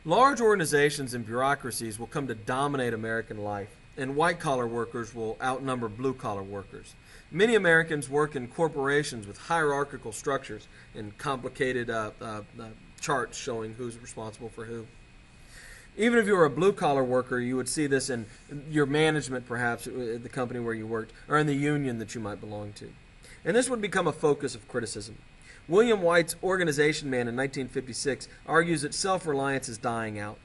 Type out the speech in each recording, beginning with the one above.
Large organizations and bureaucracies will come to dominate American life, and white-collar workers will outnumber blue-collar workers. Many Americans work in corporations with hierarchical structures and complicated charts showing who's responsible for who. Even if you were a blue-collar worker, you would see this in your management, perhaps, at the company where you worked, or in the union that you might belong to. And this would become a focus of criticism. William White's Organization Man in 1956 argues that self-reliance is dying out.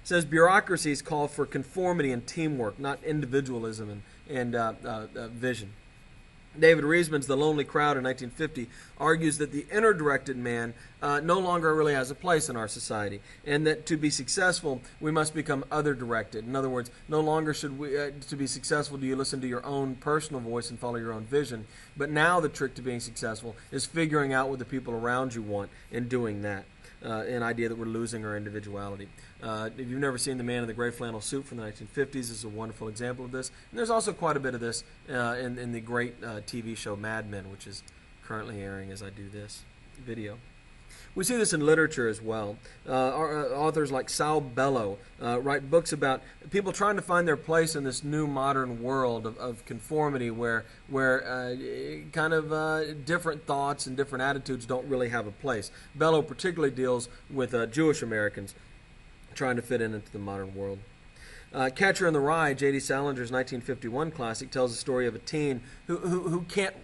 He says bureaucracies call for conformity and teamwork, not individualism and vision. David Reisman's The Lonely Crowd in 1950 argues that the inner-directed man no longer really has a place in our society, and that to be successful, we must become other-directed. In other words, no longer should we, to be successful, do you listen to your own personal voice and follow your own vision, but now the trick to being successful is figuring out what the people around you want and doing that. An idea that we're losing our individuality. If you've never seen The Man in the Gray Flannel Suit from the 1950s, this is a wonderful example of this. And there's also quite a bit of this in the great TV show Mad Men, which is currently airing as I do this video. We see this in literature as well. Authors like Sal Bellow write books about people trying to find their place in this new modern world of conformity where different thoughts and different attitudes don't really have a place. Bellow particularly deals with Jewish Americans trying to fit into the modern world. Catcher in the Rye, J.D. Salinger's 1951 classic, tells the story of a teen who can't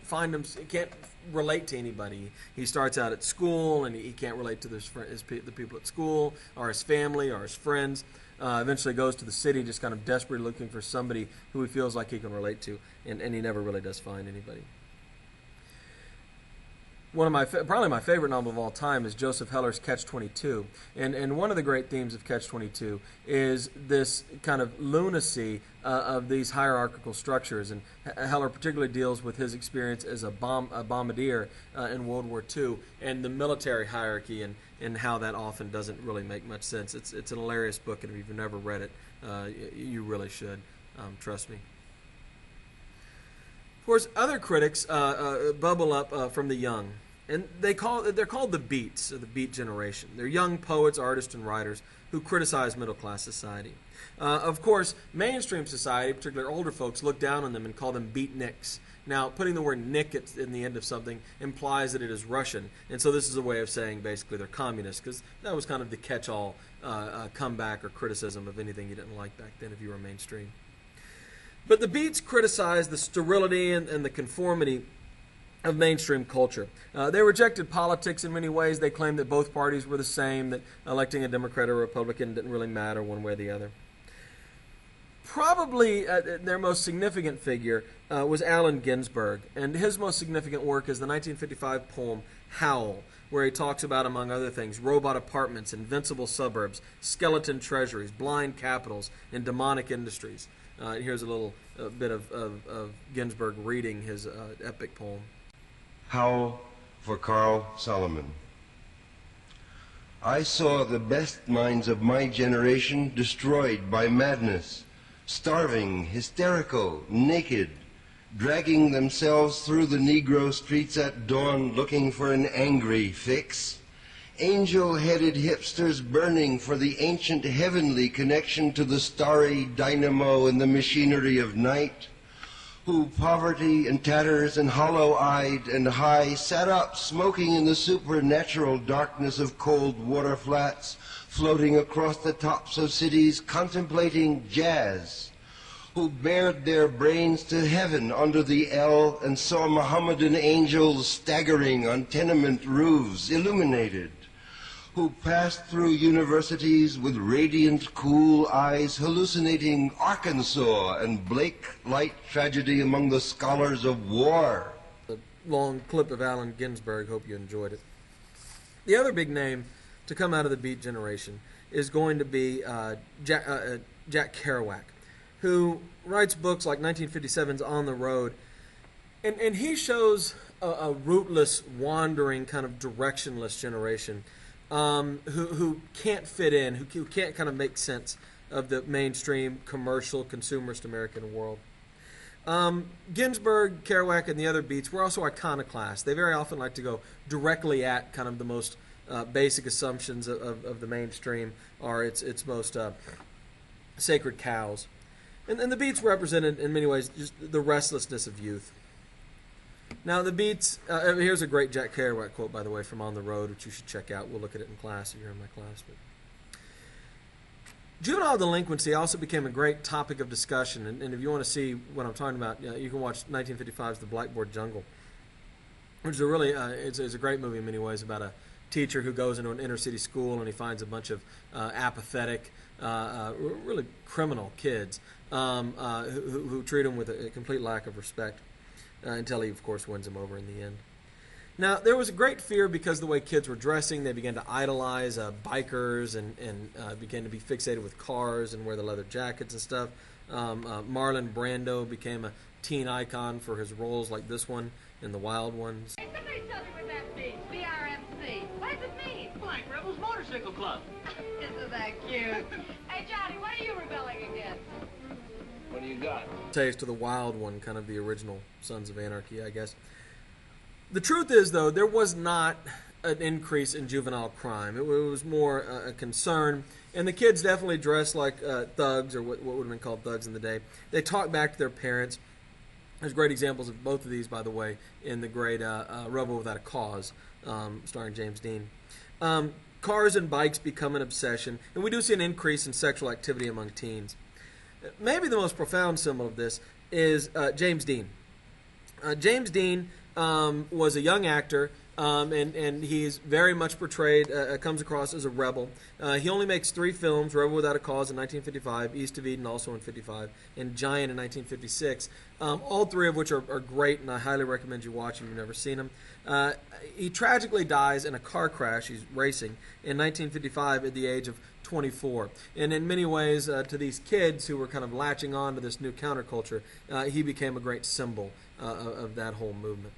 relate to anybody. He starts out at school and he can't relate to the people at school or his family or his friends. Eventually goes to the city just kind of desperately looking for somebody who he feels like he can relate to, and he never really does find anybody. One of probably my favorite novel of all time is Joseph Heller's Catch-22. And one of the great themes of Catch-22 is this kind of lunacy of these hierarchical structures. And Heller particularly deals with his experience as a bombardier in World War II and the military hierarchy and how that often doesn't really make much sense. It's an hilarious book, and if you've never read it, you really should. Trust me. Of course, other critics bubble up from the young. And they're called the Beats, or the Beat generation. They're young poets, artists, and writers who criticize middle-class society. Of course, mainstream society, particularly older folks, look down on them and call them beatniks. Now, putting the word "nik" in the end of something implies that it is Russian, and so this is a way of saying basically they're communists, because that was kind of the catch-all comeback or criticism of anything you didn't like back then if you were mainstream. But the Beats criticize the sterility and the conformity of mainstream culture. They rejected politics in many ways. They claimed that both parties were the same, that electing a Democrat or a Republican didn't really matter one way or the other. Probably their most significant figure was Allen Ginsberg, and his most significant work is the 1955 poem Howl, where he talks about, among other things, robot apartments, invincible suburbs, skeleton treasuries, blind capitals, and demonic industries. Here's a little bit of Ginsberg reading his epic poem. Howl for Carl Solomon. I saw the best minds of my generation destroyed by madness, starving, hysterical, naked, dragging themselves through the Negro streets at dawn looking for an angry fix. Angel-headed hipsters burning for the ancient heavenly connection to the starry dynamo and the machinery of night, who poverty and tatters and hollow-eyed and high sat up smoking in the supernatural darkness of cold water flats, floating across the tops of cities contemplating jazz, who bared their brains to heaven under the L and saw Mohammedan angels staggering on tenement roofs illuminated, who passed through universities with radiant, cool eyes, hallucinating Arkansas and Blake-light tragedy among the scholars of war. A long clip of Allen Ginsberg. Hope you enjoyed it. The other big name to come out of the Beat generation is going to be Jack Kerouac, who writes books like 1957's On the Road. And he shows a rootless, wandering, kind of directionless generation who can't fit in, who can't kind of make sense of the mainstream, commercial, consumerist American world. Ginsberg, Kerouac, and the other Beats were also iconoclasts. They very often like to go directly at kind of the most basic assumptions of the mainstream are its most sacred cows. And the Beats represented, in many ways, just the restlessness of youth. Now, the Beats, here's a great Jack Kerouac quote, by the way, from On the Road, which you should check out. We'll look at it in class if you're in my class. But juvenile delinquency also became a great topic of discussion. And if you want to see what I'm talking about, you can watch 1955's The Blackboard Jungle, which is a really, it's a great movie in many ways about a teacher who goes into an inner city school and he finds a bunch of apathetic, really criminal kids who treat him with a complete lack of respect until he, of course, wins them over in the end. Now, there was a great fear because of the way kids were dressing. They began to idolize bikers and began to be fixated with cars and wear the leather jackets and stuff. Marlon Brando became a teen icon for his roles like this one in The Wild Ones. Hey, somebody tell me what that means. BRMC. What does it mean? Black Rebels Motorcycle Club. Isn't that cute? Hey, Johnny, what are you rebelling against? What do you got? Taste of The Wild One, kind of the original Sons of Anarchy, I guess. The truth is, though, there was not an increase in juvenile crime. It was more a concern, and the kids definitely dressed like thugs, or what would have been called thugs in the day. They talked back to their parents. There's great examples of both of these, by the way, in the great Rebel Without a Cause, starring James Dean. Cars and bikes become an obsession, and we do see an increase in sexual activity among teens. Maybe the most profound symbol of this is James Dean. James Dean was a young actor, and he's very much portrayed, comes across as a rebel. He only makes 3 films: Rebel Without a Cause in 1955, East of Eden also in 55, and Giant in 1956, all 3 of which are great, and I highly recommend you watch them if you've never seen them. He tragically dies in a car crash, he's racing, in 1955 at the age of 24. And in many ways, to these kids who were kind of latching on to this new counterculture, he became a great symbol of that whole movement.